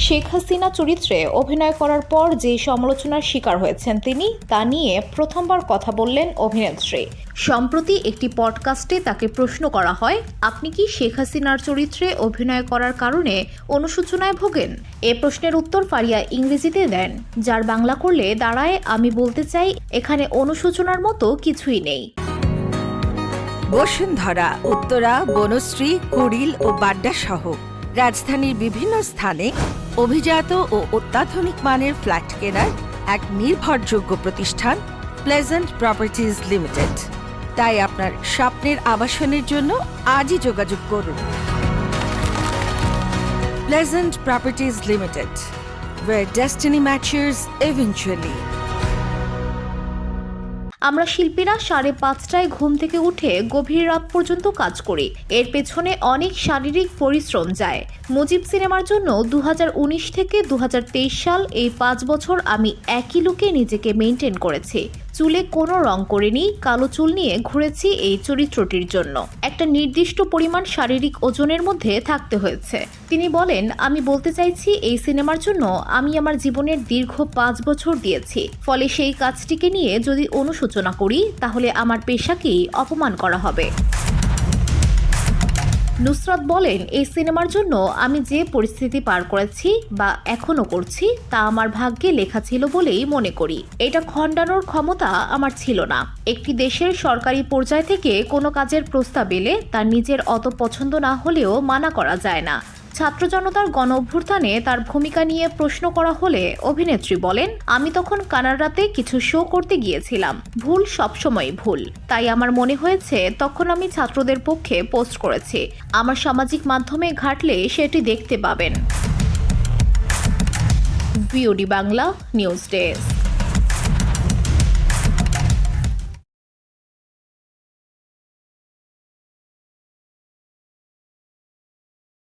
শেখ হাসিনা চরিত্রে অভিনয় করার পর যে সমালোচনার শিকার হয়েছেন তিনি, তা নিয়ে প্রথমবার কথা বললেন অভিনেত্রী। সম্প্রতি একটি পডকাস্টে তাকে প্রশ্ন করা হয়, আপনি কি শেখ হাসিনার চরিত্রে অভিনয় করার কারণে অনুশোচনায় ভোগেন? এ প্রশ্নের উত্তর ফারিয়া ইংরেজিতে দেন, যার বাংলা করলে দাঁড়ায়, আমি বলতে চাই এখানে অনুশোচনার মতো কিছুই নেই। বসুন্ধরা, উত্তরা, বনশ্রী, কুড়িল ও বাড্ডা সহ রাজধানীর বিভিন্ন স্থানে অভিজাত ও অত্যাধুনিক মানের ফ্ল্যাট কেনার এক নির্ভরযোগ্য প্রতিষ্ঠান প্লেজেন্ট প্রপার্টিজ লিমিটেড। তাই আপনার স্বপ্নের আবাসনের জন্য আজই যোগাযোগ করুন। Pleasant properties limited, where destiny matches eventually. আমরা শিল্পীরা 5:30টায় ঘুম থেকে উঠে গভীর রাত পর্যন্ত কাজ করি। এর পেছনে অনেক শারীরিক পরিশ্রম যায়। মুজিব সিনেমার জন্য 2019 থেকে 2023 সাল এই 5 বছর আমি একই লুকে নিজেকে মেইনটেইন করেছি। চুলে কোনো রং করিনি, কালো চুল নিয়ে ঘুরেছি এই চরিত্রটির জন্য। একটা নির্দিষ্ট পরিমাণ শারীরিক ওজনের মধ্যে থাকতে হয়েছে। তিনি বলেন, আমি বলতে চাইছি এই সিনেমার জন্য আমি আমার জীবনের দীর্ঘ 5 বছর দিয়েছি। ফলে সেই কাজটিকে নিয়ে যদি অনুশোচনা করি তাহলে আমার পেশাকেই অপমান করা হবে। নুসরাত বলেন, এই সিনেমার জন্য আমি যে পরিস্থিতি পার করেছি বা এখনো করছি তা আমার ভাগ্যে লেখা ছিল বলেই মনে করি। এটা খণ্ডানোর ক্ষমতা আমার ছিল না। একটি দেশের সরকারি পর্যায় থেকে কোনো কাজের প্রস্তাব এলে তার নিজের অত পছন্দ না হলেও মানা করা যায় না। ছাত্র জনতার গণ অভ্যুত্থানে তার ভূমিকা নিয়ে প্রশ্ন করা হলে অভিনেত্রী বলেন, আমি তখন কানাডাতে কিছু শো করতে গিয়েছিলাম। ভুল সবসময় ভুল, তাই আমার মনে হয়েছে তখন আমি ছাত্রদের পক্ষে পোস্ট করেছি। আমার সামাজিক মাধ্যমে ঘাটলে সেটি দেখতে পাবেন। VOD Bangla news desk.